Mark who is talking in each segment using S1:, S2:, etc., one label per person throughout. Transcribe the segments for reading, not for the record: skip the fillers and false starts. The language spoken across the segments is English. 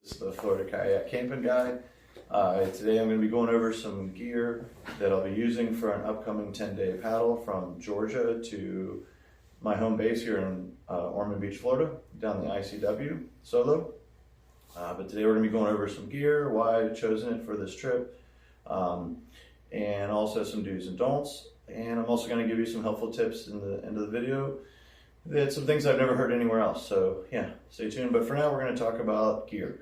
S1: This is the Florida Kayak Camping Guy. Today I'm going to be going over some gear that I'll be using for an upcoming 10-day paddle from Georgia to my home base here in Ormond Beach, Florida, down the ICW solo. But today we're going to be going over some gear, why I've chosen it for this trip, and also some do's and don'ts. And I'm also going to give you some helpful tips in the end of the video. That's some things I've never heard anywhere else. So yeah, stay tuned. But for now, we're going to talk about gear.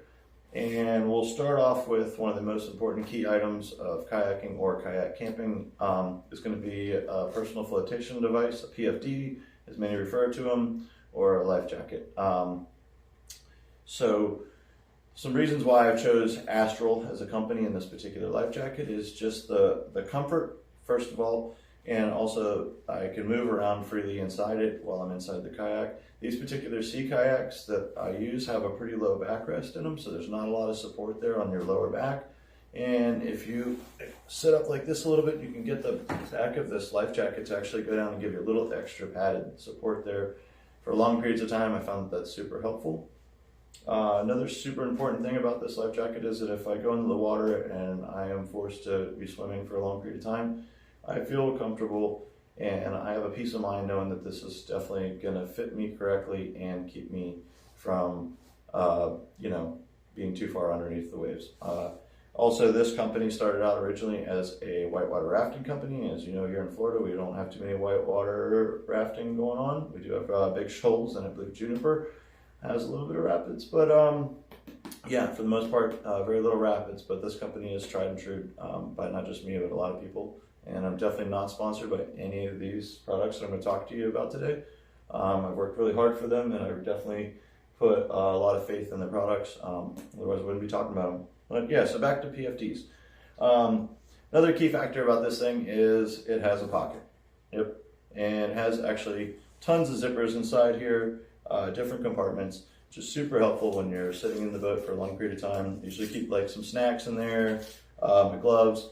S1: And we'll start off with one of the most important key items of kayaking or kayak camping. Is going to be a personal flotation device, a PFD, as many refer to them, or a life jacket. So some reasons why I've chose Astral as a company in this particular life jacket is just the comfort, first of all, and also I can move around freely inside it while I'm inside the kayak. These particular sea kayaks that I use have a pretty low backrest in them, so there's not a lot of support there on your lower back. And if you sit up like this a little bit, you can get the back of this life jacket to actually go down and give you a little extra padded support there. For long periods of time, I found that that's super helpful. Another super important thing about this life jacket is that if I go into the water and I am forced to be swimming for a long period of time, I feel comfortable and I have a peace of mind knowing that this is definitely going to fit me correctly and keep me from, being too far underneath the waves. Also, this company started out originally as a whitewater rafting company. As you know, here in Florida, we don't have too many whitewater rafting going on. We do have big shoals, and I believe Juniper has a little bit of rapids. But yeah, for the most part, very little rapids. But this company is tried and true by not just me, but a lot of people. And I'm definitely not sponsored by any of these products that I'm going to talk to you about today. I've worked really hard for them, and I've definitely put a lot of faith in their products. Otherwise, I wouldn't be talking about them. But yeah, so back to PFDs. Another key factor about this thing is it has a pocket. Yep. And it has actually tons of zippers inside here, different compartments, which is super helpful when you're sitting in the boat for a long period of time. Usually keep like some snacks in there, my gloves.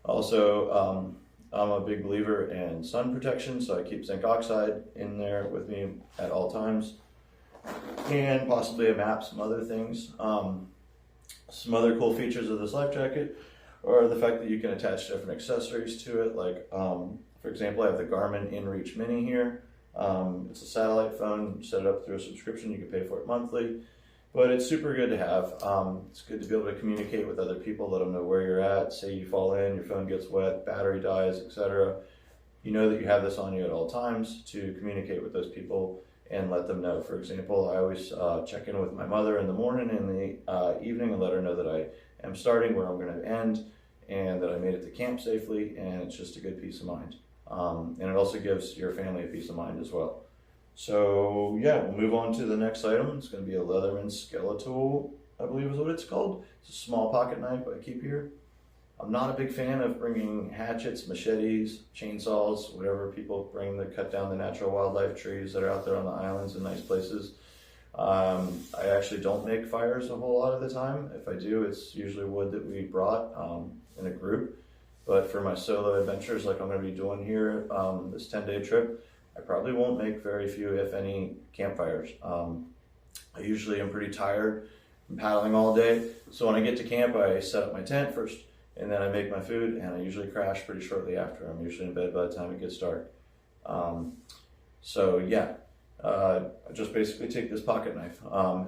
S1: Also, I'm a big believer in sun protection, so I keep zinc oxide in there with me at all times. And possibly a map, some other things. Some other cool features of this life jacket are the fact that you can attach different accessories to it. Like, for example, I have the Garmin InReach Mini here. It's a satellite phone, set it up through a subscription, you can pay for it monthly. But it's super good to have. It's good to be able to communicate with other people, let them know where you're at. Say you fall in, your phone gets wet, battery dies, etc. You know that you have this on you at all times to communicate with those people and let them know. For example, I always check in with my mother in the morning and the evening and let her know that I am starting, where I'm going to end, and that I made it to camp safely, and it's just a good peace of mind. And it also gives your family a peace of mind as well. So yeah, we'll move on to the next item. It's going to be a Leatherman Skeletal, I believe is what it's called. It's a small pocket knife I keep here. I'm not a big fan of bringing hatchets, machetes, chainsaws, whatever people bring to cut down the natural wildlife trees that are out there on the islands and nice places. I actually don't make fires a whole lot of the time. If I do, it's usually wood that we brought in a group. But for my solo adventures like I'm going to be doing here, this 10-day trip, I probably won't make very few, if any, campfires. I usually am pretty tired from paddling all day. So when I get to camp, I set up my tent first, and then I make my food, and I usually crash pretty shortly after. I'm usually in bed by the time it gets dark. So yeah, I just basically take this pocket knife.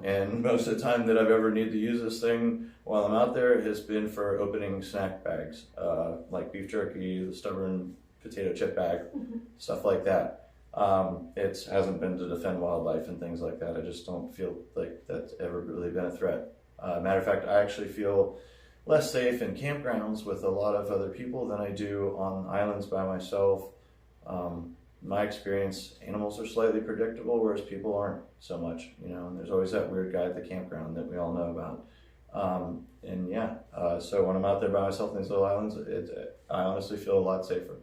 S1: And most of the time that I've ever needed to use this thing while I'm out there has been for opening snack bags, like beef jerky, the stubborn potato chip bag, stuff like that. It hasn't been to defend wildlife and things like that. I just don't feel like that's ever really been a threat. Matter of fact, I actually feel less safe in campgrounds with a lot of other people than I do on islands by myself. My experience, animals are slightly predictable, whereas people aren't so much, and there's always that weird guy at the campground that we all know about. So when I'm out there by myself in these little islands, I honestly feel a lot safer.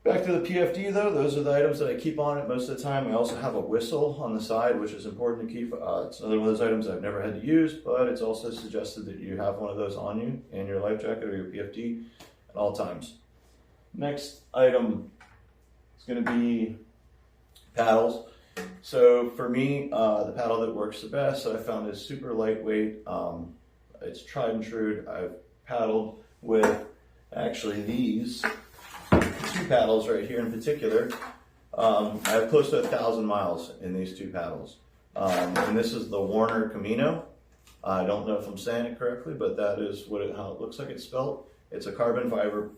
S1: Back to the PFD though, those are the items that I keep on it most of the time. I also have a whistle on the side, which is important to keep. It's another one of those items I've never had to use, but it's also suggested that you have one of those on you in your life jacket or your PFD at all times. Next item is going to be paddles. So for me, the paddle that works the best that I found is super lightweight. It's tried and true. I've paddled with actually these two paddles right here in particular. I have close to 1,000 miles in these two paddles. And this is the Warner Camino. I don't know if I'm saying it correctly, but that is how it looks like it's spelled. It's a carbon fiber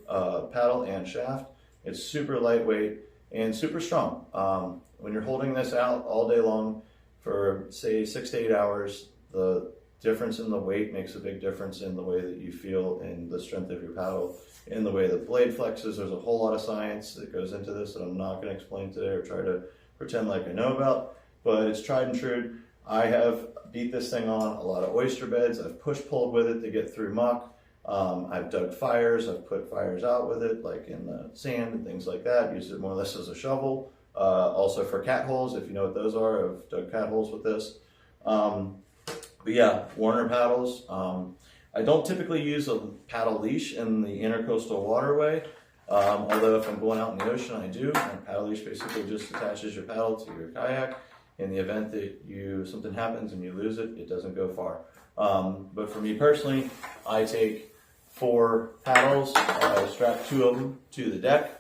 S1: paddle and shaft. It's super lightweight and super strong. When you're holding this out all day long for say 6 to 8 hours, the difference in the weight makes a big difference in the way that you feel and the strength of your paddle, in the way the blade flexes. There's a whole lot of science that goes into this that I'm not going to explain today or try to pretend like I know about, but it's tried and true. I have beat this thing on a lot of oyster beds. I've push-pulled with it to get through muck. I've dug fires. I've put fires out with it, like in the sand and things like that. Used it more or less as a shovel. Also for cat holes, if you know what those are. I've dug cat holes with this. But yeah, Warner paddles. I don't typically use a paddle leash in the intercoastal waterway. Although if I'm going out in the ocean, I do. And a paddle leash basically just attaches your paddle to your kayak. In the event that something happens and you lose it, it doesn't go far. But for me personally, I take 4 paddles, I strap 2 of them to the deck,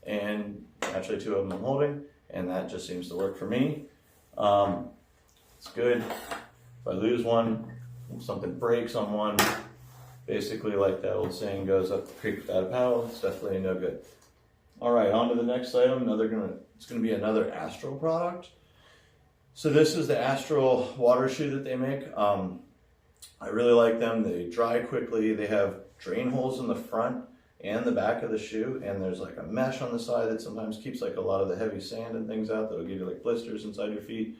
S1: and actually 2 of them I'm holding, and that just seems to work for me. It's good. If I lose one, if something breaks on one, basically like that old saying goes, up the creek without a paddle, it's definitely no good. All right, on to the next item. It's going to be another Astral product. So this is the Astral water shoe that they make. I really like them. They dry quickly. They have drain holes in the front and the back of the shoe, and there's like a mesh on the side that sometimes keeps like a lot of the heavy sand and things out that'll give you like blisters inside your feet.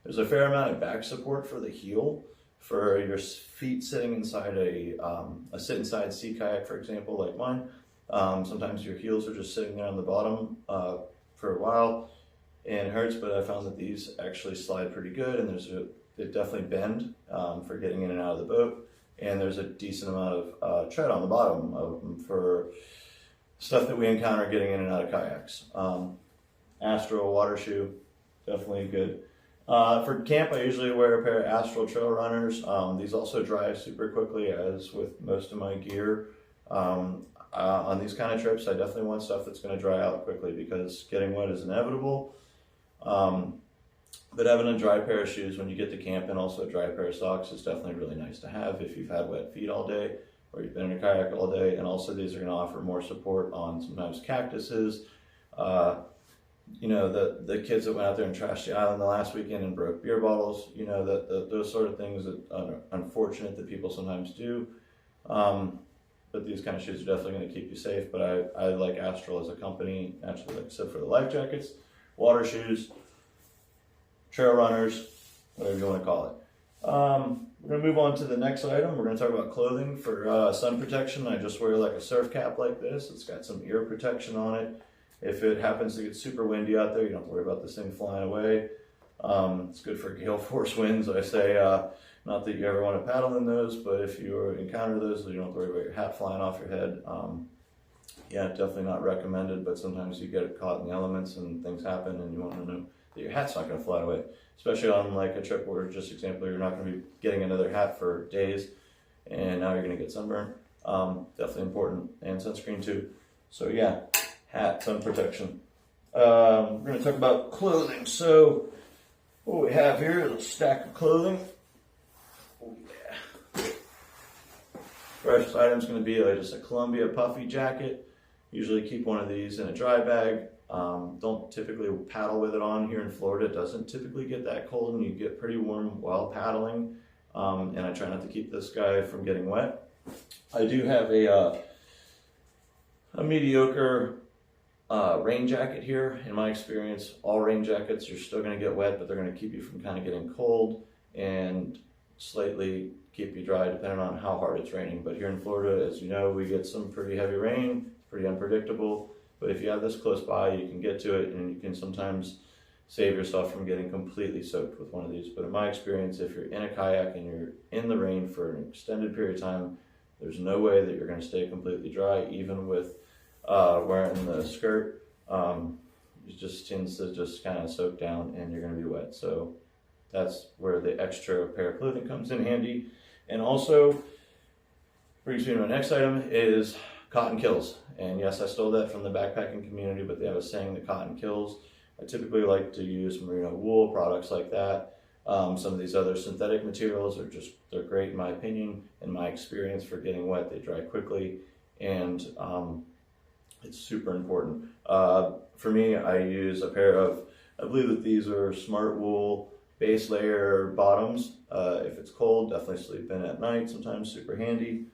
S1: There's a fair amount of back support for the heel for your feet sitting inside a sit inside sea kayak, for example, like mine. Sometimes your heels are just sitting there on the bottom for a while and it hurts, but I found that these actually slide pretty good, and they definitely bend for getting in and out of the boat, and there's a decent amount of tread on the bottom of them for stuff that we encounter getting in and out of kayaks. Astral water shoe, definitely good. For camp, I usually wear a pair of Astral trail runners. These also dry super quickly, as with most of my gear. On these kind of trips, I definitely want stuff that's going to dry out quickly because getting wet is inevitable. But having a dry pair of shoes when you get to camp, and also a dry pair of socks, is definitely really nice to have if you've had wet feet all day or you've been in a kayak all day. And also these are going to offer more support on sometimes cactuses. You know, the kids that went out there and trashed the island the last weekend and broke beer bottles, you know, those sort of things that are unfortunate that people sometimes do. But these kind of shoes are definitely going to keep you safe. But I like Astral as a company, actually, like I said, for the life jackets, water shoes, trail runners, whatever you want to call it. We're going to move on to the next item. We're going to talk about clothing for sun protection. I just wear like a surf cap like this. It's got some ear protection on it. If it happens to get super windy out there, you don't have to worry about this thing flying away. It's good for gale force winds. I say, not that you ever want to paddle in those, but if you encounter those, you don't have to worry about your hat flying off your head. Yeah, definitely not recommended, but sometimes you get caught in the elements and things happen and you want to know that your hat's not going to fly away. Especially on like a trip where, just example, you're not going to be getting another hat for days and now you're going to get sunburned. Definitely important, and sunscreen too. So yeah, hat, sun protection. We're going to talk about clothing. So what we have here is a stack of clothing. Oh yeah. First item is going to be like just a Columbia puffy jacket. Usually keep one of these in a dry bag. Don't typically paddle with it on. Here in Florida, it doesn't typically get that cold and you get pretty warm while paddling. And I try not to keep this guy from getting wet. I do have a mediocre rain jacket here. In my experience, all rain jackets, you're still going to get wet, but they're going to keep you from kind of getting cold and slightly keep you dry depending on how hard it's raining. But here in Florida, as you know, we get some pretty heavy rain. It's pretty unpredictable. But if you have this close by, you can get to it and you can sometimes save yourself from getting completely soaked with one of these. But in my experience, if you're in a kayak and you're in the rain for an extended period of time, there's no way that you're going to stay completely dry, even with wearing the skirt. it just tends to just kind of soak down and you're going to be wet. So that's where the extra pair of clothing comes in handy. And also brings me to my next item is cotton kills. And yes, I stole that from the backpacking community, but they have a saying that cotton kills. I typically like to use merino wool, products like that. Some of these other synthetic materials they're great in my opinion, in my experience for getting wet. They dry quickly, and it's super important. For me, I use a pair of, I believe that these are Smart Wool base layer bottoms. If it's cold, definitely sleep in at night, sometimes super handy.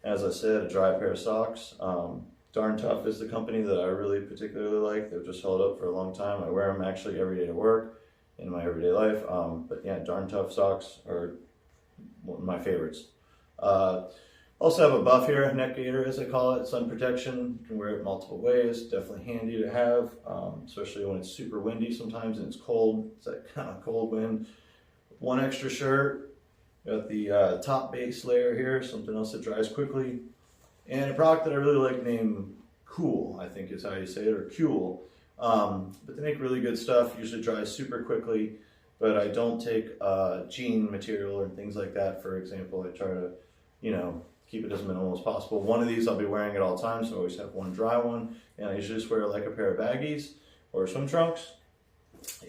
S1: As I said, a dry pair of socks. Darn Tough is the company that I really particularly like. They've just held up for a long time. I wear them actually every day to work in my everyday life. But yeah, Darn Tough socks are one of my favorites. Also have a buff here, neck gaiter as I call it, sun protection. You can wear it multiple ways, definitely handy to have, especially when it's super windy sometimes and it's cold. It's that kind of cold wind. One extra shirt, got the top base layer here, something else that dries quickly. And a product that I really like named Cool, I think is how you say it, or Cool. But they make really good stuff, usually dries super quickly, but I don't take jean material or things like that. For example, I try to, keep it as minimal as possible. One of these I'll be wearing at all times, so I always have one dry one, and I usually just wear like a pair of baggies or swim trunks,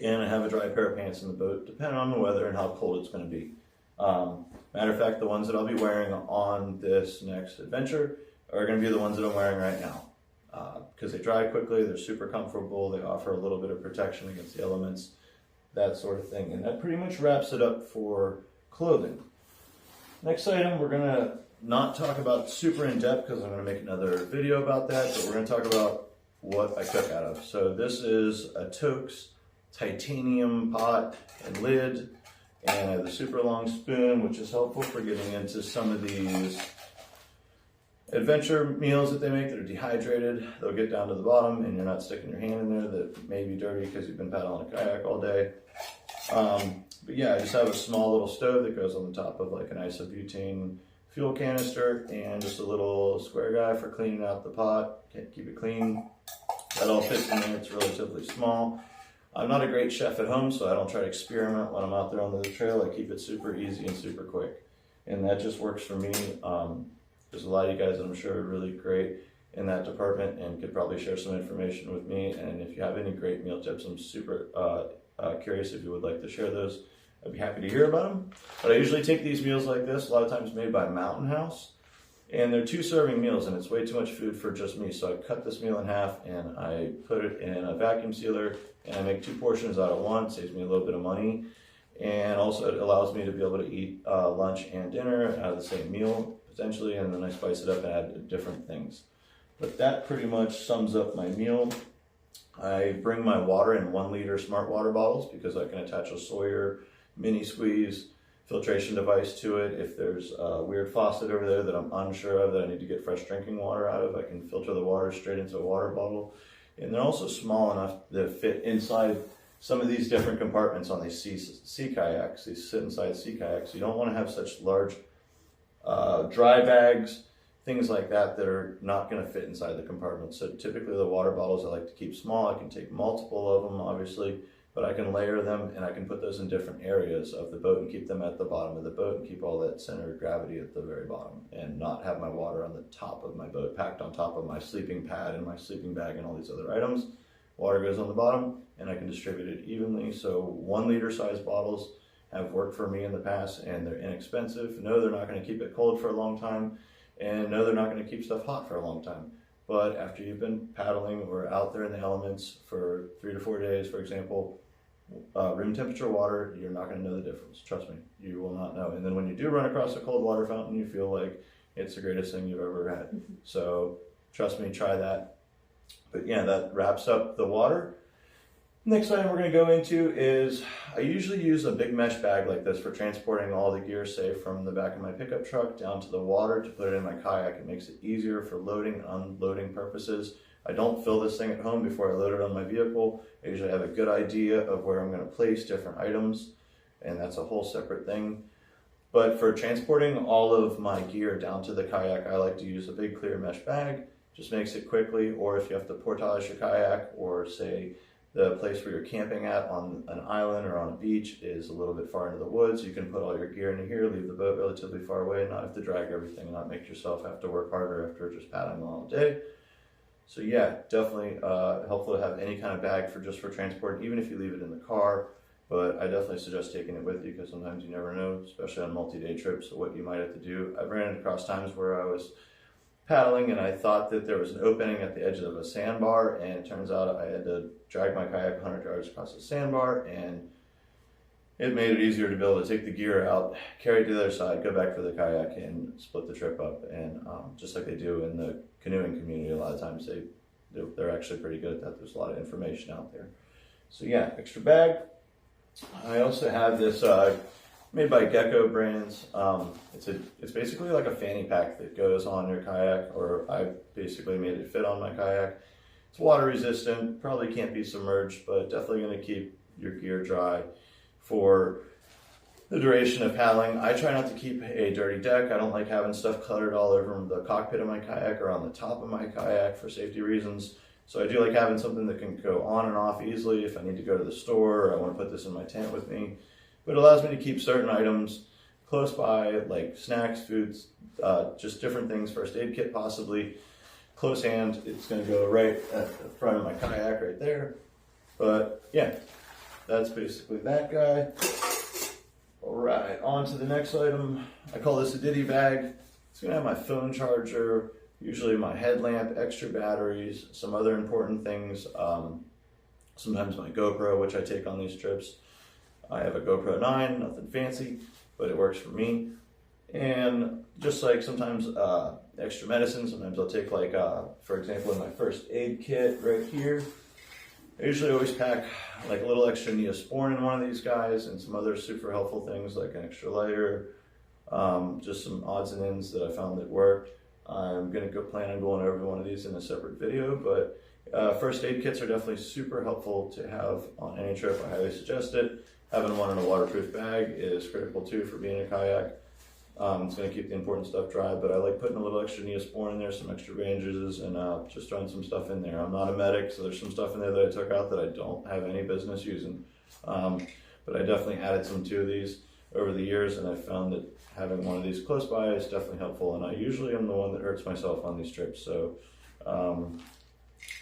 S1: and I have a dry pair of pants in the boat, depending on the weather and how cold it's going to be. Matter of fact, the ones that I'll be wearing on this next adventure are going to be the ones that I'm wearing right now, because they dry quickly, they're super comfortable, they offer a little bit of protection against the elements, that sort of thing. And that pretty much wraps it up for clothing. Next item, we're going to not talk about super in depth because I'm going to make another video about that, but we're going to talk about what I cook out of. So this is a Toaks titanium pot and lid, and I have the super long spoon, which is helpful for getting into some of these adventure meals that they make that are dehydrated. They'll get down to the bottom and you're not sticking your hand in there that may be dirty because you've been paddling a kayak all day. But yeah, I just have a small little stove that goes on the top of like an isobutane fuel canister and just a little square guy for cleaning out the pot. Can't keep it clean. That all fits in there. It's relatively small. I'm not a great chef at home, so I don't try to experiment when I'm out there on the trail. I keep it super easy and super quick. And that just works for me. There's a lot of you guys that I'm sure are really great in that department and could probably share some information with me. And if you have any great meal tips, I'm super curious if you would like to share those. I'd be happy to hear about them. But I usually take these meals like this, a lot of times made by Mountain House. And they're 2-serving meals, and it's way too much food for just me. So I cut this meal in half, and I put it in a vacuum sealer, and I make 2 portions out of one. Saves me a little bit of money. And also it allows me to be able to eat lunch and dinner out of the same meal, potentially, and then I spice it up and add different things. But that pretty much sums up my meal. I bring my water in 1-liter smart water bottles because I can attach a Sawyer mini squeeze filtration device to it. If there's a weird faucet over there that I'm unsure of that I need to get fresh drinking water out of, I can filter the water straight into a water bottle. And they're also small enough to fit inside some of these different compartments on these sea kayaks. These sit inside sea kayaks. You don't want to have such large dry bags, things like that are not going to fit inside the compartment. So typically the water bottles I like to keep small. I can take multiple of them, obviously, but I can layer them and I can put those in different areas of the boat and keep them at the bottom of the boat and keep all that center of gravity at the very bottom and not have my water on the top of my boat, packed on top of my sleeping pad and my sleeping bag and all these other items. Water goes on the bottom and I can distribute it evenly. So 1-liter size bottles have worked for me in the past, and they're inexpensive. No, they're not going to keep it cold for a long time, and no, they're not going to keep stuff hot for a long time. But after you've been paddling or out there in the elements for 3 to 4 days, for example, room temperature water, you're not going to know the difference. Trust me, you will not know. And then when you do run across a cold water fountain, you feel like it's the greatest thing you've ever had. So trust me, try that. But yeah, that wraps up the water. Next item we're going to go into is, I usually use a big mesh bag like this for transporting all the gear, say from the back of my pickup truck down to the water to put it in my kayak. It makes it easier for loading and unloading purposes. I don't fill this thing at home before I load it on my vehicle. I usually have a good idea of where I'm going to place different items, and that's a whole separate thing. But for transporting all of my gear down to the kayak, I like to use a big clear mesh bag. Just makes it quickly, or if you have to portage your kayak or say the place where you're camping at on an island or on a beach is a little bit far into the woods. You can put all your gear into here, leave the boat relatively far away, not have to drag everything, not make yourself have to work harder after just paddling all day. So yeah, definitely helpful to have any kind of bag for just for transport, even if you leave it in the car. But I definitely suggest taking it with you because sometimes you never know, especially on multi-day trips, what you might have to do. I've ran across times where I was paddling and I thought that there was an opening at the edge of a sandbar, and it turns out I had to drag my kayak 100 yards across the sandbar, and it made it easier to be able to take the gear out, carry it to the other side, go back for the kayak, and split the trip up. And just like they do in the canoeing community, a lot of times they're actually pretty good at that. There's a lot of information out there. So yeah, extra bag. I also have this made by Gecko Brands. It's basically like a fanny pack that goes on your kayak, or I basically made it fit on my kayak. It's water resistant, probably can't be submerged, but definitely going to keep your gear dry for the duration of paddling. I try not to keep a dirty deck. I don't like having stuff cluttered all over the cockpit of my kayak or on the top of my kayak for safety reasons. So I do like having something that can go on and off easily if I need to go to the store or I want to put this in my tent with me. But it allows me to keep certain items close by, like snacks, foods, just different things, first aid kit possibly, close hand. It's going to go right at the front of my kayak right there. But yeah, that's basically that guy. All right, on to the next item. I call this a Diddy Bag. It's going to have my phone charger, usually my headlamp, extra batteries, some other important things. Sometimes my GoPro, which I take on these trips. I have a GoPro 9, nothing fancy, but it works for me. And just like sometimes extra medicine, sometimes I'll take like, for example, in my first aid kit right here, I usually always pack like a little extra Neosporin in one of these guys and some other super helpful things like an extra lighter, just some odds and ends that I found that work. I'm going to plan on going over one of these in a separate video, but first aid kits are definitely super helpful to have on any trip. I highly suggest it. Having one in a waterproof bag is critical too for being a kayak. It's going to keep the important stuff dry, but I like putting a little extra Neosporin in there, some extra bandages, and just throwing some stuff in there. I'm not a medic, so there's some stuff in there that I took out that I don't have any business using. But I definitely added some to these over the years, and I found that having one of these close by is definitely helpful. And I usually am the one that hurts myself on these trips, so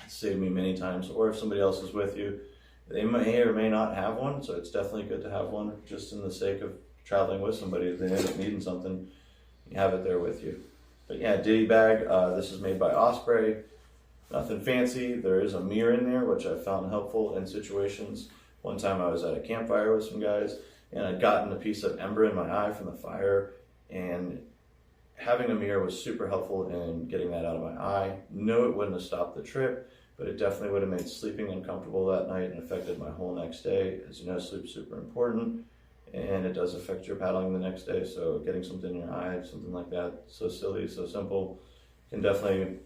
S1: it's saved me many times. Or if somebody else is with you, they may or may not have one, so it's definitely good to have one just in the sake of traveling with somebody. If they end up needing something, you have it there with you. But yeah, Diddy Bag, this is made by Osprey. Nothing fancy. There is a mirror in there, which I found helpful in situations. One time I was at a campfire with some guys, and I'd gotten a piece of ember in my eye from the fire, and having a mirror was super helpful in getting that out of my eye. No, it wouldn't have stopped the trip, but it definitely would have made sleeping uncomfortable that night and affected my whole next day. As you know, sleep's super important, and it does affect your paddling the next day. So getting something in your eye, something like that, so silly, so simple, can definitely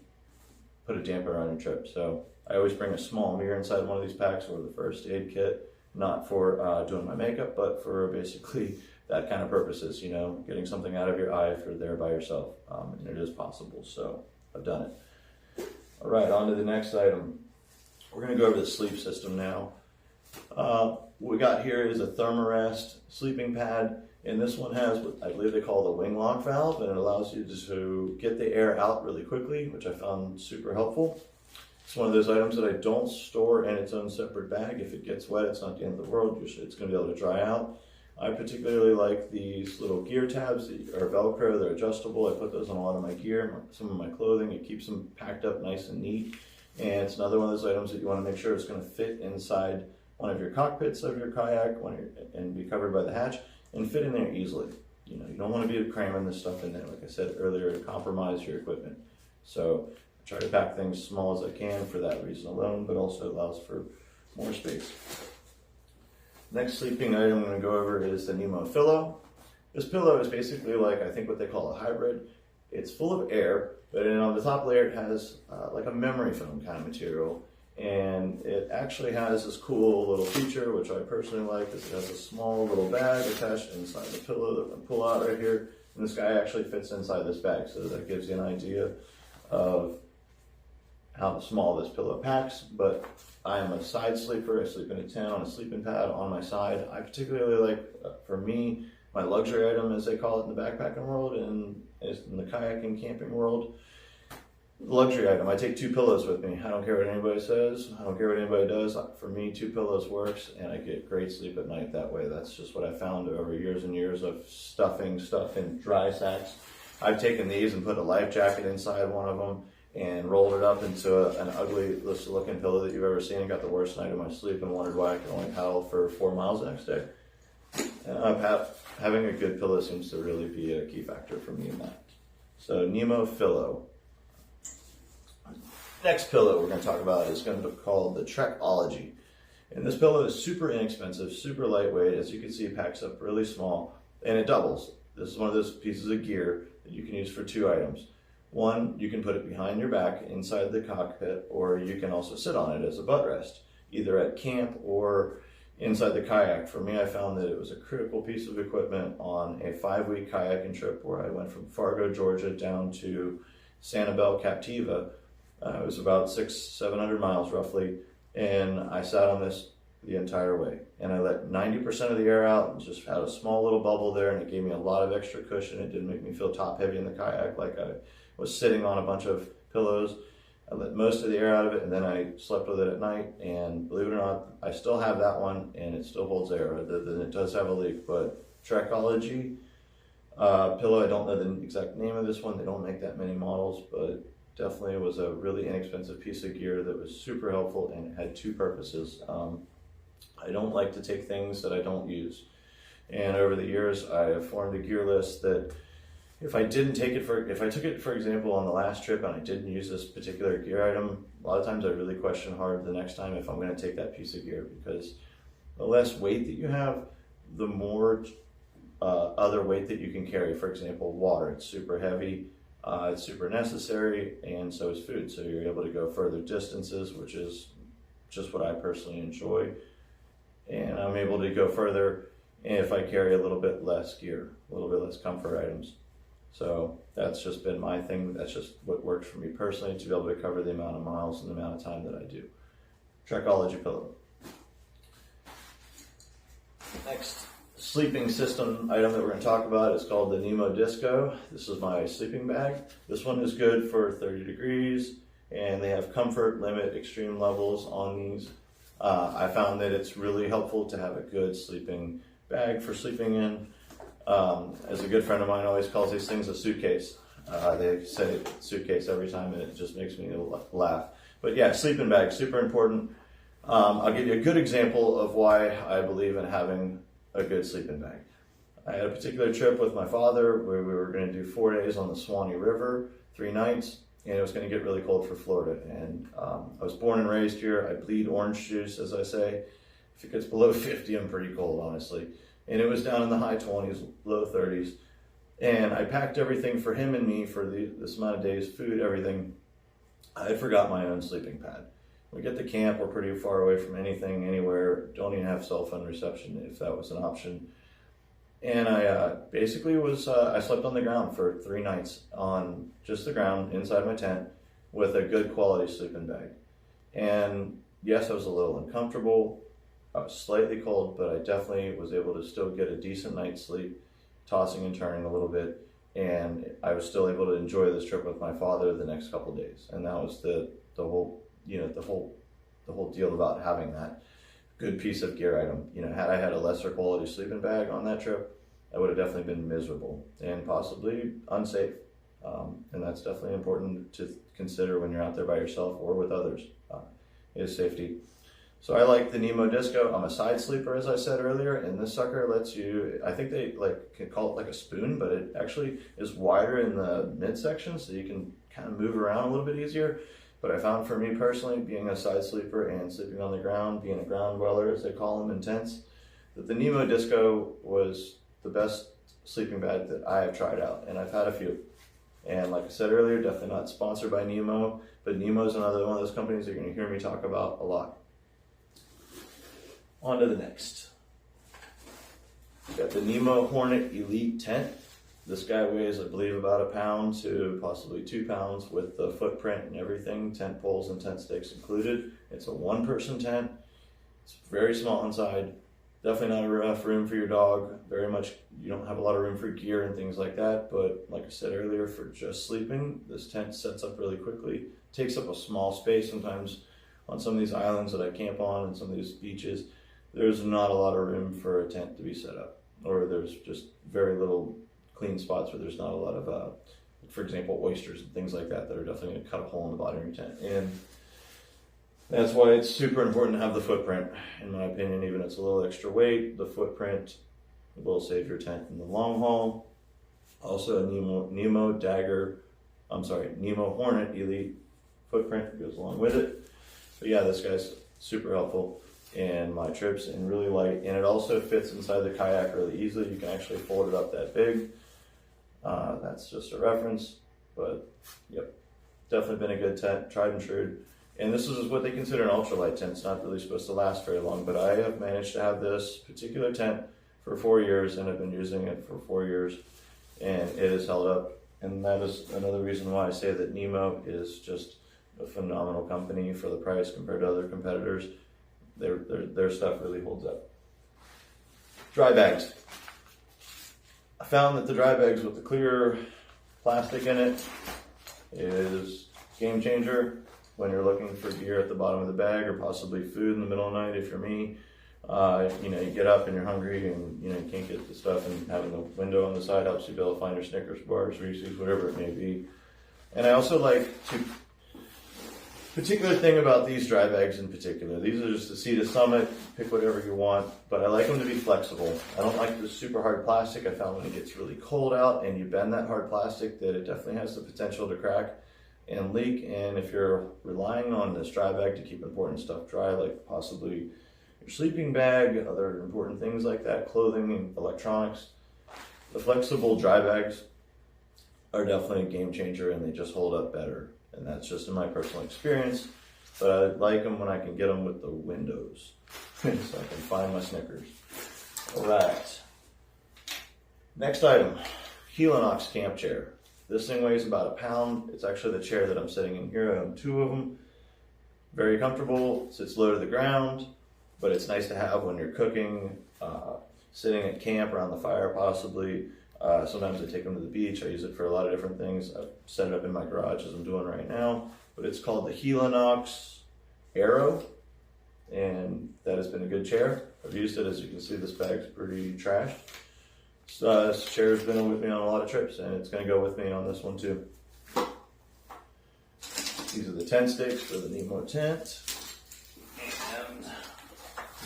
S1: put a damper on your trip. So I always bring a small mirror inside one of these packs or the first aid kit, not for doing my makeup, but for basically that kind of purposes, you know, getting something out of your eye if you're there by yourself, and it is possible. So I've done it. All right, on to the next item. We're going to go over the sleep system now. What we got here is a Thermarest sleeping pad, and this one has what I believe they call the wing lock valve, and it allows you to get the air out really quickly, which I found super helpful. It's one of those items that I don't store in its own separate bag. If it gets wet, it's not the end of the world. Usually it's going to be able to dry out. I particularly like these little gear tabs that are Velcro. They're adjustable. I put those on a lot of my gear, some of my clothing. It keeps them packed up nice and neat. And it's another one of those items that you want to make sure it's going to fit inside one of your cockpits of your kayak and be covered by the hatch and fit in there easily. You know, you don't want to be cramming this stuff in there, like I said earlier, to compromise your equipment. So I try to pack things small as I can for that reason alone, but also allows for more space. Next sleeping item I'm going to go over is the Nemo Pillow. This pillow is basically like, I think what they call a hybrid. It's full of air, but then on the top layer it has like a memory foam kind of material. And it actually has this cool little feature, which I personally like, is it has a small little bag attached inside the pillow that I can pull out right here. And this guy actually fits inside this bag, so that gives you an idea of how small this pillow packs, but I am a side sleeper. I sleep in a tent on a sleeping pad on my side. I particularly like, for me, my luxury item, as they call it in the backpacking world and in the kayaking camping world, luxury item. I take 2 pillows with me. I don't care what anybody says. I don't care what anybody does. For me, 2 pillows works, and I get great sleep at night that way. That's just what I found over years and years of stuffing stuff in dry sacks. I've taken these and put a life jacket inside one of them and rolled it up into an ugly looking pillow that you've ever seen, and got the worst night of my sleep and wondered why I could only paddle for 4 miles the next day. And having a good pillow seems to really be a key factor for me in that. So Nemo Pillow. Next pillow we're going to talk about is going to be called the Trekology. And this pillow is super inexpensive, super lightweight. As you can see, it packs up really small, and it doubles. This is one of those pieces of gear that you can use for 2 items. One, you can put it behind your back inside the cockpit, or you can also sit on it as a butt rest, either at camp or inside the kayak. For me, I found that it was a critical piece of equipment on a 5-week kayaking trip where I went from Fargo, Georgia down to Sanibel, Captiva. It was about 600-700 miles roughly, and I sat on this the entire way. And I let 90% of the air out and just had a small little bubble there, and it gave me a lot of extra cushion. It didn't make me feel top heavy in the kayak like I was sitting on a bunch of pillows. I let most of the air out of it, and then I slept with it at night, and believe it or not, I still have that one, and it still holds air. It does have a leak, but Trekology pillow, I don't know the exact name of this one. They don't make that many models, but definitely was a really inexpensive piece of gear that was super helpful, and it had 2 purposes. I don't like to take things that I don't use. And over the years, I have formed a gear list that if I took it, for example, on the last trip and I didn't use this particular gear item, a lot of times I really question hard the next time if I'm going to take that piece of gear, because the less weight that you have, the more other weight that you can carry. For example, water, it's super heavy, it's super necessary, and so is food. So you're able to go further distances, which is just what I personally enjoy. And I'm able to go further if I carry a little bit less gear, a little bit less comfort items. So that's just been my thing. That's just what works for me personally, to be able to cover the amount of miles and the amount of time that I do. Trekology pillow. Next sleeping system item that we're going to talk about is called the Nemo Disco. This is my sleeping bag. This one is good for 30 degrees, and they have comfort limit extreme levels on these. I found that it's really helpful to have a good sleeping bag for sleeping in. As a good friend of mine always calls these things a suitcase. They say suitcase every time, and it just makes me laugh. But yeah, sleeping bag, super important. I'll give you a good example of why I believe in having a good sleeping bag. I had a particular trip with my father where we were going to do 4 days on the Swanee River, 3 nights, and it was going to get really cold for Florida. And I was born and raised here. I bleed orange juice, as I say. If it gets below 50, I'm pretty cold, honestly. And it was down in the high 20s, low 30s. And I packed everything for him and me for this amount of days, food, everything. I had forgot my own sleeping pad. We get to camp, we're pretty far away from anything, anywhere. Don't even have cell phone reception if that was an option. And I basically I slept on the ground for 3 nights, on just the ground inside my tent with a good quality sleeping bag. And yes, I was a little uncomfortable. I was slightly cold, but I definitely was able to still get a decent night's sleep, tossing and turning a little bit. And I was still able to enjoy this trip with my father the next couple of days. And that was the whole deal about having that good piece of gear item. Had I had a lesser quality sleeping bag on that trip, I would have definitely been miserable and possibly unsafe. And that's definitely important to consider when you're out there by yourself or with others, is safety. So I like the Nemo Disco. I'm a side sleeper, as I said earlier, and this sucker lets you, I think they can call it like a spoon, but it actually is wider in the midsection, so you can kind of move around a little bit easier. But I found for me personally, being a side sleeper and sleeping on the ground, being a ground dweller, as they call them in tents, that the Nemo Disco was the best sleeping bag that I have tried out, and I've had a few. And like I said earlier, definitely not sponsored by Nemo, but Nemo is another one of those companies you're going to hear me talk about a lot. On to the next. We've got the Nemo Hornet Elite Tent. This guy weighs, I believe, about 1 pound to possibly 2 pounds with the footprint and everything, tent poles and tent stakes included. It's a 1-person tent. It's very small inside. Definitely not enough room for your dog. Very much, you don't have a lot of room for gear and things like that. But like I said earlier, for just sleeping, this tent sets up really quickly. Takes up a small space. Sometimes on some of these islands that I camp on and some of these beaches, there's not a lot of room for a tent to be set up. Or there's just very little clean spots where there's not a lot of, for example, oysters and things like that are definitely going to cut a hole in the bottom of your tent. And that's why it's super important to have the footprint. In my opinion, even if it's a little extra weight, the footprint will save your tent in the long haul. Also, a Nemo Hornet Elite footprint goes along with it. But yeah, this guy's super helpful in my trips and really light. And it also fits inside the kayak really easily. You can actually fold it up that big. That's just a reference. But yep, definitely been a good tent, tried and true. And this is what they consider an ultralight tent. It's not really supposed to last very long, but I have managed to have this particular tent for 4 years and have been using it for 4 years, and it has held up. And that is another reason why I say that Nemo is just a phenomenal company for the price compared to other competitors. Their stuff really holds up. Dry bags. I found that the dry bags with the clear plastic in it is game changer when you're looking for gear at the bottom of the bag, or possibly food in the middle of the night. If you're me, you get up and you're hungry and you can't get the stuff, and having a window on the side helps you be able to find your Snickers bars, Reese's, whatever it may be. And I also like to, particular thing about these dry bags in particular, these are just the Sea to Summit, pick whatever you want, but I like them to be flexible. I don't like the super hard plastic. I found when it gets really cold out and you bend that hard plastic that it definitely has the potential to crack and leak. And if you're relying on this dry bag to keep important stuff dry, like possibly your sleeping bag, other important things like that, clothing and electronics, the flexible dry bags are definitely a game changer, and they just hold up better. And that's just in my personal experience, but I like them when I can get them with the windows so I can find my Snickers. All right. Next item, Helinox camp chair. This thing weighs about 1 pound. It's actually the chair that I'm sitting in here. I own 2 of them. Very comfortable, sits low to the ground, but it's nice to have when you're cooking, sitting at camp around the fire possibly. Sometimes I take them to the beach. I use it for a lot of different things. I've set it up in my garage as I'm doing right now, but it's called the Helinox Aero, and that has been a good chair. I've used it. As you can see, this bag's pretty trashed. This chair has been with me on a lot of trips, and it's going to go with me on this one too. These are the tent stakes for the Nemo tent. And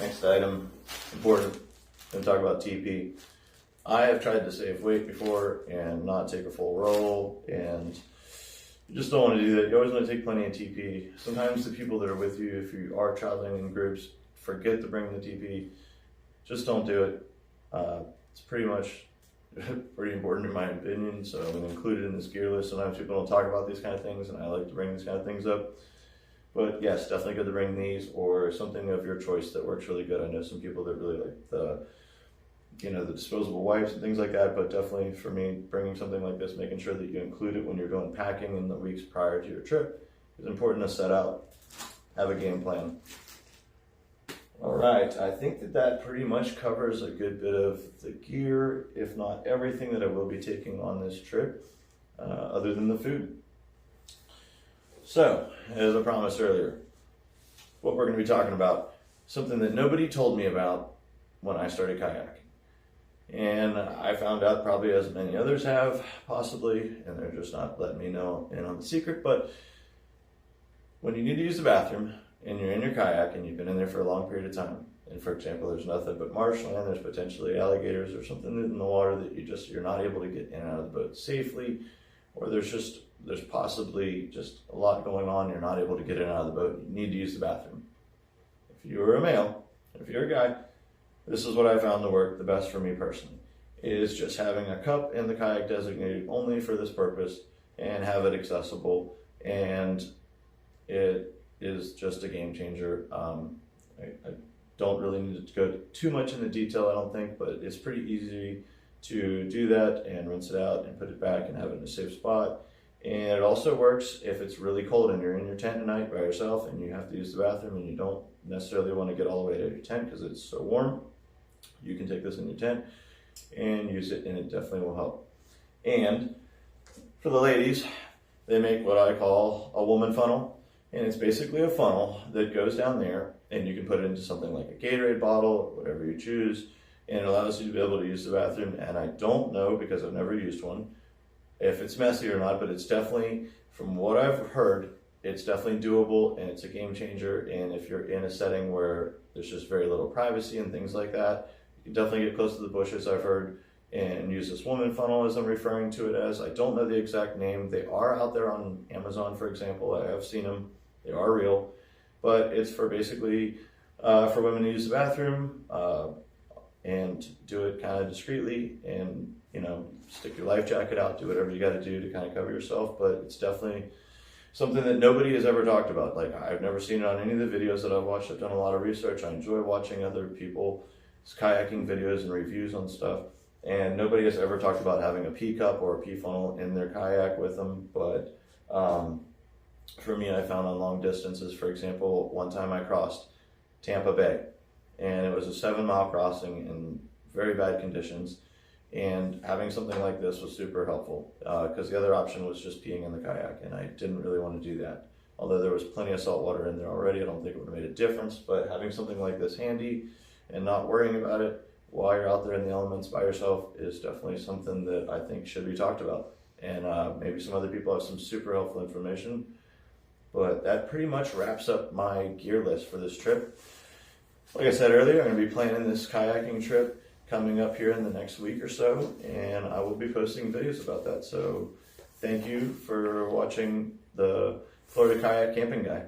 S1: next item, important, I'm going to talk about TP. I have tried to save weight before and not take a full roll, and you just don't want to do that. You always want to take plenty of TP. Sometimes the people that are with you, if you are traveling in groups, forget to bring the TP. Just don't do it. It's pretty much pretty important in my opinion, so I'm going to include it in this gear list. Sometimes people don't talk about these kind of things, and I like to bring these kind of things up. But yes, definitely good to bring these, or something of your choice that works really good. I know some people that really like the disposable wipes and things like that, but definitely for me, bringing something like this, making sure that you include it when you're doing packing in the weeks prior to your trip is important to set out, have a game plan. All right, I think that pretty much covers a good bit of the gear, if not everything that I will be taking on this trip, other than the food. So, as I promised earlier, what we're going to be talking about, something that nobody told me about when I started kayaking. And I found out, probably as many others have, possibly, and they're just not letting me know in on the secret, but when you need to use the bathroom and you're in your kayak and you've been in there for a long period of time, and for example, there's nothing but marshland, there's potentially alligators or something in the water that you're not able to get in and out of the boat safely, or there's possibly just a lot going on, you're not able to get in and out of the boat, you need to use the bathroom. If you were a male, if you're a guy, this is what I found to work the best for me personally, is just having a cup in the kayak designated only for this purpose and have it accessible, and it is just a game changer. I don't really need to go too much into detail, I don't think, but it's pretty easy to do that and rinse it out and put it back and have it in a safe spot. And it also works if it's really cold and you're in your tent at night by yourself and you have to use the bathroom and you don't necessarily want to get all the way to your tent because it's so warm. You can take this in your tent and use it, and it definitely will help. And for the ladies, they make what I call a woman funnel, and it's basically a funnel that goes down there, and you can put it into something like a Gatorade bottle, whatever you choose, and it allows you to be able to use the bathroom. And I don't know, because I've never used one, if it's messy or not, but it's definitely, from what I've heard, it's definitely doable, and it's a game changer. And if you're in a setting where there's just very little privacy and things like that, you can definitely get close to the bushes, I've heard, and use this woman funnel, as I'm referring to it as. I don't know the exact name. They are out there on Amazon, for example. I have seen them. They are real, but it's for basically for women to use the bathroom and do it kind of discreetly, and stick your life jacket out, do whatever you got to do to kind of cover yourself. But it's definitely something that nobody has ever talked about. Like, I've never seen it on any of the videos that I've watched. I've done a lot of research. I enjoy watching other people's kayaking videos and reviews on stuff. And nobody has ever talked about having a pee cup or a pee funnel in their kayak with them. But for me, I found on long distances, for example, one time I crossed Tampa Bay, and it was a 7-mile crossing in very bad conditions. And having something like this was super helpful, because the other option was just peeing in the kayak, and I didn't really want to do that. Although there was plenty of salt water in there already, I don't think it would have made a difference. But having something like this handy and not worrying about it while you're out there in the elements by yourself is definitely something that I think should be talked about. And maybe some other people have some super helpful information. But that pretty much wraps up my gear list for this trip. Like I said earlier, I'm going to be planning this kayaking trip coming up here in the next week or so, and I will be posting videos about that. So thank you for watching the Florida Kayak Camping Guy.